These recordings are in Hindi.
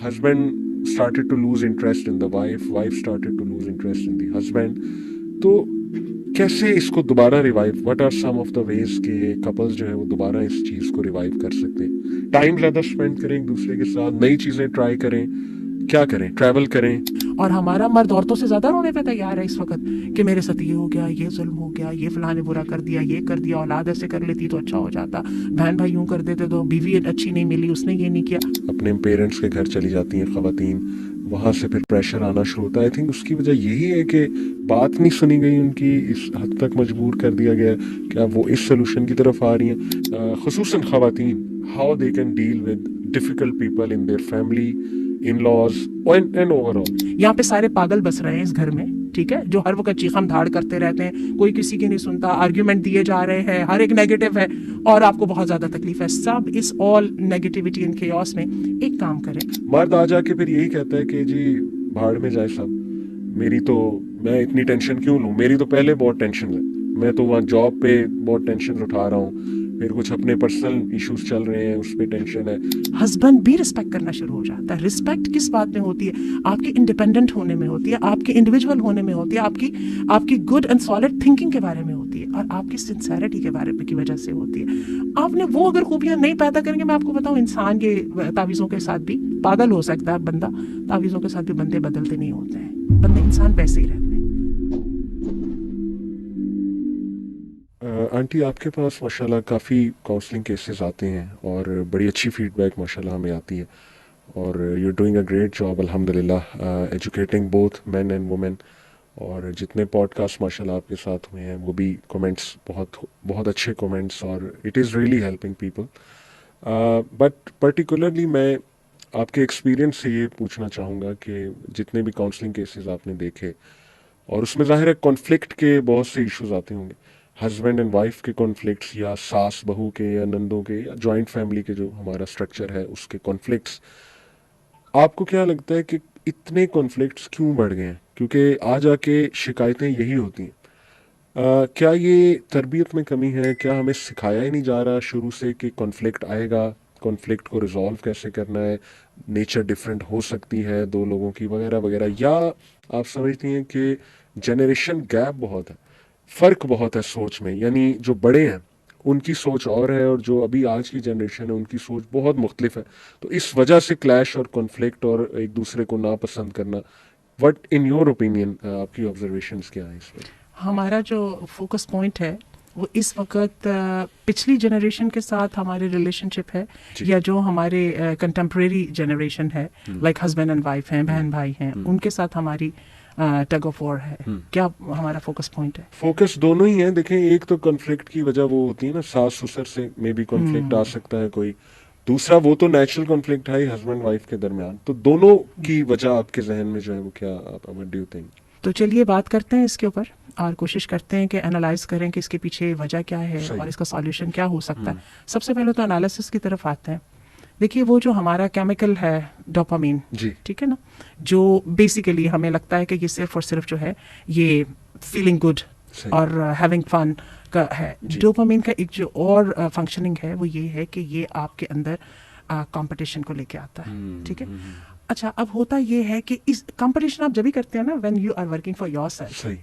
husband started to lose interest in the wife started to lose interest in the husband. तो कैसे इसको दोबारा revive, what are some of the ways के कपल्स जो है वो दोबारा इस चीज को रिवाइव कर सकते हैं? टाइम ज्यादा स्पेंड करें एक दूसरे के साथ, नई चीजें ट्राई करें, क्या करें, ट्रैवल करें? और हमारा मर्द औरतों से ज्यादा रोने पे तैयार है इस वक्त कि मेरे साथ ये हो गया, ये जुल्म हो गया, ये फलाने बुरा कर दिया, ये कर दिया, औलाद ऐसे कर लेती तो अच्छा हो जाता, बहन भाई यूं कर देते तो बीवी अच्छी नहीं मिली, उसने ये नहीं किया। अपने पेरेंट्स के घर चली जाती हैं खवातीन, वहाँ से फिर प्रेशर आना शुरू होता है। आई थिंक उसकी वजह यही है कि बात नहीं सुनी गई उनकी, इस हद तक मजबूर कर दिया गया कि अब वो इस सोल्यूशन की तरफ आ रही हैं। खुसूसन खवातीन, how they can deal with difficult people in their family, in laws and overall. यहाँ पे सारे पागल बस रहे हैं इस घर में, ठीक है, जो हर वक्त चीखम धाड़ करते रहते हैं, कोई किसी की नहीं सुनता, आर्ग्यूमेंट दिए जा रहे हैं, हर एक नेगेटिव है और आपको बहुत ज्यादा तकलीफ है। सब इस ऑल नेगेटिविटी एंड केओस में एक काम करें, मर्द आ जाके फिर यही कहता है कि जी भाड़ में जाए सब, मेरी तो, मैं इतनी टेंशन क्यों लूं, मेरी तो पहले बहुत टेंशन है, मैं तो वहाँ जॉब पे बहुत टेंशन उठा रहा हूँ, फिर कुछ अपने पर्सनल इश्यूज चल रहे हैं उस पर टेंशन है। हस्बैंड भी रिस्पेक्ट करना शुरू हो जाता है। रिस्पेक्ट किस बात में होती है? आपके इंडिपेंडेंट होने में होती है, आपके इंडिविजुअल होने में होती है, आपकी गुड एंड सॉलिड थिंकिंग के बारे में होती है और आपकी सिंसेरिटी के बारे में की वजह से होती है। आपने वो अगर खूबियां नहीं पैदा करेंगे, मैं आपको बताऊं, इंसान के तावीज़ों के साथ भी पागल हो सकता है बंदा, तावीज़ों के साथ भी बंदे बदलते नहीं होते हैं, बंदे इंसान वैसे ही रहते हैं। आंटी, आपके पास माशाल्लाह काफ़ी काउंसलिंग केसेस आते हैं और बड़ी अच्छी फीडबैक माशाल्लाह हमें आती है और you doing a great job अल्हम्दुलिल्लाह educating both men and women. और जितने पॉडकास्ट माशाल्लाह आपके साथ हुए हैं वो भी कमेंट्स बहुत बहुत अच्छे कमेंट्स और it is really helping people. But particularly मैं आपके एक्सपीरियंस से ये पूछना चाहूँगा कि जितने भी काउंसलिंग केसेस आपने देखे और उसमें ज़ाहिर है कॉन्फ्लिक्ट के बहुत से इश्यूज आते होंगे, हस्बैंड एंड वाइफ के कॉन्फ्लिक्ट्स या सास बहू के या नंदों के या जॉइंट फैमिली के जो हमारा स्ट्रक्चर है उसके कॉन्फ्लिक्ट्स, आपको क्या लगता है कि इतने कॉन्फ्लिक्ट्स क्यों बढ़ गए हैं? क्योंकि आ जाके शिकायतें यही होती हैं। क्या ये तरबियत में कमी है? क्या हमें सिखाया ही नहीं जा रहा शुरू से कि कॉन्फ्लिक्ट आएगा, कॉन्फ्लिक्ट को रिजॉल्व कैसे करना है, नेचर डिफरेंट हो सकती है दो लोगों की वगैरह वगैरह, या आप समझती हैं कि जनरेशन गैप बहुत है, फ़र्क बहुत है सोच में, यानी जो बड़े हैं उनकी सोच और है और जो अभी आज की जनरेशन है उनकी सोच बहुत मुख्तलिफ है, तो इस वजह से क्लैश और कॉन्फ्लिक्ट और एक दूसरे को नापसंद करना। व्हाट इन योर ओपिनियन, आपकी ऑब्जर्वेशंस क्या है इस पर? हमारा जो फोकस पॉइंट है वो इस वक्त पिछली जनरेशन के साथ हमारे रिलेशनशिप है या जो हमारे कंटेम्प्रेरी जनरेशन है, लाइक हस्बैंड एंड वाइफ हैं, बहन भाई हैं, उनके साथ हमारी टग ऑफ वॉर है, क्या हमारा फोकस पॉइंट है? फोकस दोनों ही है। देखें, एक तो कॉन्फ्लिक्ट की वजह वो होती है ना, सास ससुर से मे बी कॉन्फ्लिक्ट आ सकता है कोई, दूसरा वो तो नेचुरल कॉन्फ्लिक्ट है हस्बैंड वाइफ के दरमियान। तो दोनों की वजह आपके जहन में जो है वो क्या, व्हाट डू यू थिंक? तो चलिए बात करते हैं इसके ऊपर और कोशिश करते हैं कि एनालाइज करें कि इसके पीछे वजह क्या है और इसका सॉल्यूशन क्या हो सकता है। सबसे पहले तो एनालिसिस की तरफ आते हैं। देखिए, वो जो हमारा केमिकल है डोपामीन, ठीक है ना, जो बेसिकली हमें लगता है कि ये सिर्फ और सिर्फ जो है ये फीलिंग गुड और हैविंग फन का है। डोपामीन का एक जो और फंक्शनिंग है वो ये है कि ये आपके अंदर कंपटीशन को लेके आता है, ठीक है। अच्छा, अब होता ये है कि इस कंपटीशन आप जब भी करते हैं ना, when you are working for yourself,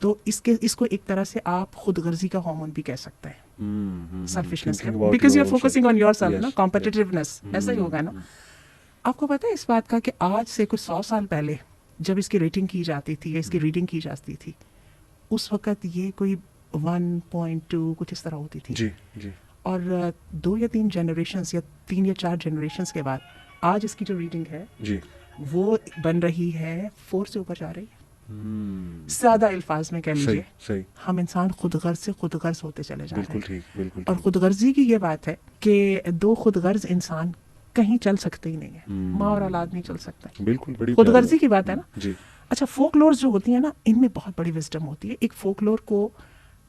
तो इसको एक तरह से आप खुदगर्जी का हार्मोन भी कह सकते हैं, सेल्फिशनेस का, because you are focusing on yourself ना, कॉम्पिटिटिवनेस, ऐसा ही होगा ना। आपको पता है इस बात का कि आज से कुछ 100 साल पहले जब इसकी रेटिंग की जाती थी या इसकी रीडिंग की जाती थी, उस वक्त ये कोई 1.2 कुछ इस तरह होती थी जी। और 2 या 3 जनरेशंस या 3 या 4 जनरेशंस के बाद आज इसकी जो रीडिंग है जी, वो बन रही है 4 से ऊपर जा रही है। ज्यादा अल्फाज में कह लीजिए, सही। हम इंसान खुदगर्ज से खुदगर्ज होते चले जा रहे हैं। बिल्कुल। और खुदगर्जी की ये बात है कि 2 खुदगर्ज इंसान कहीं चल सकते ही नहीं है, माँ और औलाद नहीं चल सकते। बिल्कुल, बड़ी खुदगर्जी की बात है ना जी। अच्छा, फोकलोर जो होती है ना, इनमें बहुत बड़ी विजडम होती है। एक फोकलोर को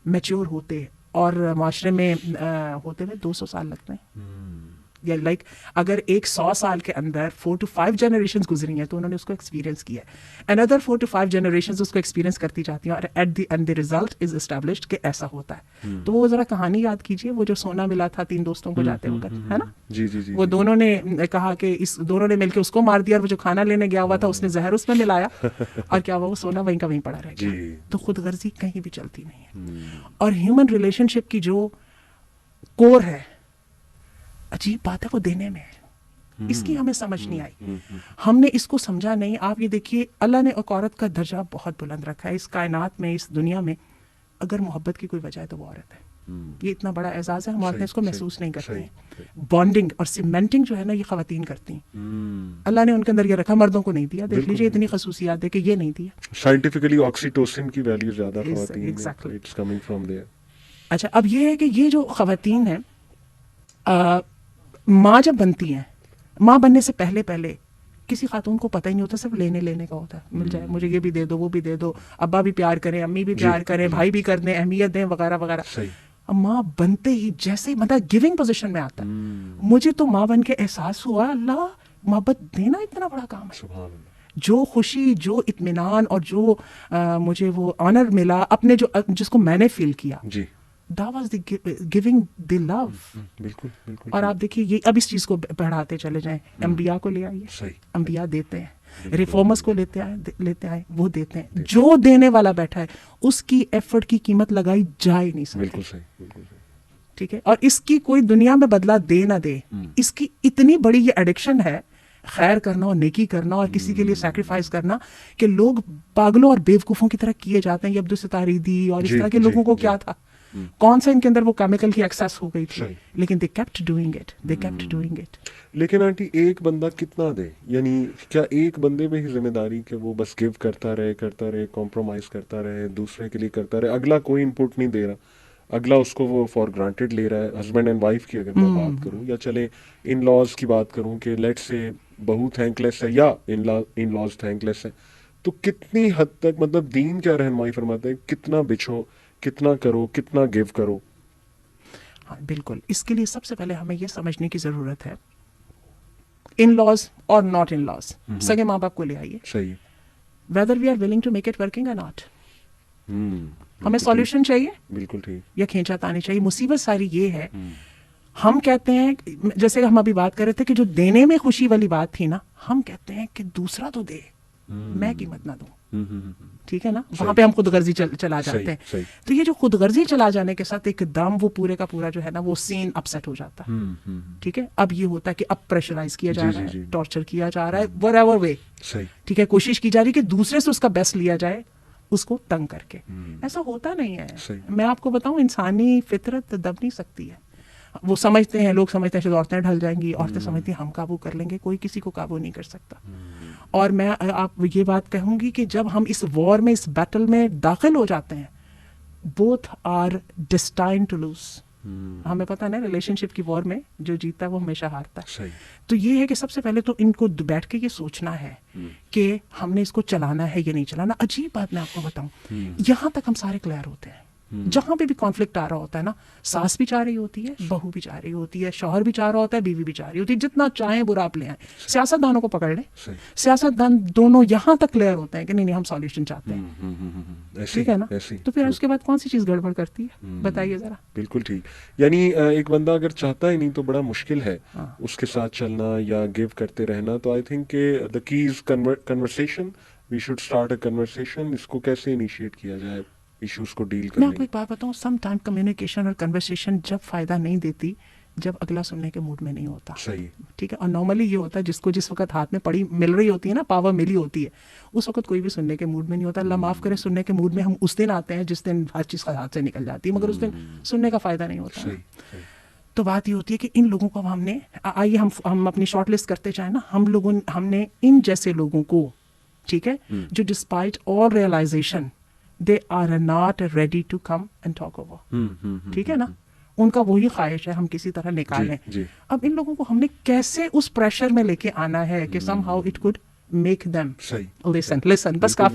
मैच्योर होते और माशरे में होते हुए 200 साल लगते हैं। या लाइक अगर एक 100 साल के अंदर 4 to 5 जनरेशन गुजरी हैं तो उन्होंने उसको एक्सपीरियंस किया है, अनदर 4 to 5 जनरेशन उसको एक्सपीरियंस करती जाती हैं और at the end the result is established कि ऐसा होता है। तो वो जरा कहानी याद कीजिए, वो जो सोना मिला था 3 दोस्तों को जाते वक्त, है ना, जी जी जी, वो दोनों ने कहा कि इस दोनों ने मिलकर उसको मार दिया और वो जो खाना लेने गया हुआ था उसने जहर उसमें मिलाया और क्या हुआ, वो सोना वहीं का वहीं पड़ा रह गया। तो खुदगर्जी कहीं भी चलती नहीं है। और ह्यूमन रिलेशनशिप की जो कोर है, अजीब बात है, वो देने में है। इसकी हमें समझ नहीं आई, हमने इसको समझा नहीं। आप ये देखिए, अल्लाह ने एक औरत का दर्जा बहुत बुलंद रखा है इस कायनात में, इस दुनिया में। अगर मोहब्बत की कोई वजह है तो वो औरत है। ये इतना बड़ा एजाज है, हम औरतें इसको महसूस नहीं करते हैं। बॉन्डिंग और सीमेंटिंग जो है ना, ये खवातीन करती हैं। अल्लाह ने उनके अंदर ये रखा, मर्दों को नहीं दिया। देख लीजिए, इतनी खसूसियात है कि ये नहीं दिया। साइंटिफिकली ऑक्सीटोसिन की वैल्यू ज्यादा खवातीन में, इट्स कमिंग फ्रॉम देयर। अच्छा, अब ये है कि ये जो खवातीन है, माँ जब बनती हैं, माँ बनने से पहले पहले किसी खातून को पता ही नहीं होता, सिर्फ लेने लेने का होता है। मिल जाए, मुझे ये भी दे दो, वो भी दे दो, अब्बा भी प्यार करें, अम्मी भी प्यार करें, भाई भी कर दें, अहमियत दें, वगैरह वगैरह। अब माँ बनते ही जैसे मतलब गिविंग पोजीशन में आता है, मुझे तो माँ बन के एहसास हुआ, अल्लाह, मोहब्बत देना इतना बड़ा काम है। सुभान अल्लाह। जो खुशी, जो इत्मीनान और जो मुझे वो ऑनर मिला अपने जो जिसको मैंने फील किया जी, that was the giving the love। बिल्कुल बिल्कुल। और आप देखिए, ये अब इस चीज को बढ़ाते चले जाएं, अंबिया को ले आइए, अंबिया देते हैं, रिफॉर्मर्स को लेते आए, वो देते हैं। जो देने वाला बैठा है उसकी एफर्ट की कीमत लगाई जा ही नहीं सकती। बिल्कुल सही, बिल्कुल सही। ठीक है, और इसकी कोई दुनिया में बदला दे ना दे, इसकी इतनी बड़ी ये एडिक्शन है, खैर करना और नेकी करना और किसी के लिए सैक्रिफाइस करना, कि लोग पागलों और बेवकूफों की तरह किए जाते हैं। ये अब्दुल सितारी दी और इस तरह के लोगों को क्या था, कौन सा इनके अंदर वो केमिकल की एक्सेस हो गई थी, लेकिन दे केप्ट डूइंग इट। लेकिन आंटी, एक बंदा कितना दे? यानी क्या एक बंदे में ही जिम्मेदारी कि वो बस गिव करता रहे, कॉम्प्रोमाइज करता रहे, दूसरे के लिए करता रहे, अगला कोई इनपुट नहीं दे रहा, अगला उसको वो फॉर ग्रांटेड ले रहा है? हस्बैंड एंड वाइफ की अगर मैं बात करूं, या चले इन लॉज की बात करूं कि लेट्स से बहू थैंकलेस है या इन लॉज थैंकलेस है, तो कितनी हद तक, मतलब दीन क्या रहनुमाई फरमाते हैं, कितना बिछो, कितना करो, कितना गिव करो? हाँ बिल्कुल, इसके लिए सबसे पहले हमें ये समझने की जरूरत है, इन लॉज और नॉट इन लॉज, सगे माँ बाप को ले आइए, सही, whether we are willing to make it working और नॉट। हमें सॉल्यूशन चाहिए, बिल्कुल ठीक, या खींचातानी चाहिए। मुसीबत सारी ये है, हम कहते हैं, जैसे हम अभी बात कर रहे थे कि जो देने में खुशी वाली बात थी ना, हम कहते हैं कि दूसरा तो दे, मैं कीमत ना दूं। ठीक है ना, वहां पे हम खुदगर्जी चला जाते हैं। तो ये जो खुदगर्जी चला जाने के साथ एकदम वो पूरे का पूरा जो है ना, वो सीन अपसेट हो जाता है। ठीक है, अब ये होता है कि अब प्रेशराइज किया जा रहा है, टॉर्चर किया जा रहा है, व्हाटएवर वे, ठीक है, कोशिश की जा रही है कि दूसरे से उसका बेस्ट लिया जाए, उसको तंग करके। ऐसा होता नहीं है। मैं आपको बताऊं, इंसानी फितरत दब नहीं सकती है। वो समझते हैं, लोग समझते हैं शायद औरतें ढल जाएंगी, औरतें समझती हैं हम काबू कर लेंगे, कोई किसी को काबू नहीं कर सकता। और मैं आप ये बात कहूंगी कि जब हम इस वॉर में, इस बैटल में दाखिल हो जाते हैं, बोथ आर डिस्टाइन्ड टू लूज। हमें पता है ना, रिलेशनशिप की वॉर में जो जीतता है वो हमेशा हारता है। तो ये है कि सबसे पहले तो इनको बैठ के ये सोचना है कि हमने इसको चलाना है या नहीं चलाना। अजीब बात मैं आपको बताऊं, यहाँ तक हम सारे क्लियर होते हैं, जहां पे भी कॉन्फ्लिक्ट आ रहा होता है ना, सास भी चाह रही होती है, बहू भी चाह रही होती है, शौहर भी चाह रहा होता है, बीवी भी चाह रही होती है, जितना चाहें बुरा आप ले आए। सियासतदानों को पकड़ लें, सियासतदान दोनों यहाँ तक क्लियर होते हैं कि नहीं हम सॉल्यूशन चाहते हैं, ठीक है ना। तो फिर उसके बाद कौन सी चीज गड़बड़ करती है, बताइए जरा। बिल्कुल ठीक, यानी एक बंदा अगर चाहता ही नहीं तो बड़ा मुश्किल है उसके साथ चलना या गिव करते रहना। तो I think the key is conversation, we should start a conversation. इसको कैसे इनिशिएट किया जाए, इश्यूज को डील करने? मैं आपको एक बात बताऊं, सम टाइम कम्युनिकेशन और कन्वर्सेशन जब फायदा नहीं देती, जब अगला सुनने के मूड में नहीं होता। सही, ठीक है। और नॉर्मली ये होता है, जिसको जिस वक्त हाथ में पड़ी मिल रही होती है ना, पावर मिली होती है, उस वक्त कोई भी सुनने के मूड में नहीं होता। अल्लाह माफ करे, सुनने के मूड में हम उस दिन आते हैं जिस दिन हर चीज हाथ से निकल जाती है, मगर उस दिन सुनने का फायदा नहीं होता। तो बात ये होती है कि इन लोगों को हमने, आइए हम अपनी शॉर्ट लिस्ट करते जाए ना, हमने इन जैसे लोगों को, ठीक है, जो despite all realization they are not ready to come and talk over, ठीक है ना, उनका वही ख्वाहिश है हम किसी तरह निकालें। अब इन लोगों को हमने कैसे उस प्रेशर में लेके आना है कि somehow it could make them listen, बस काफी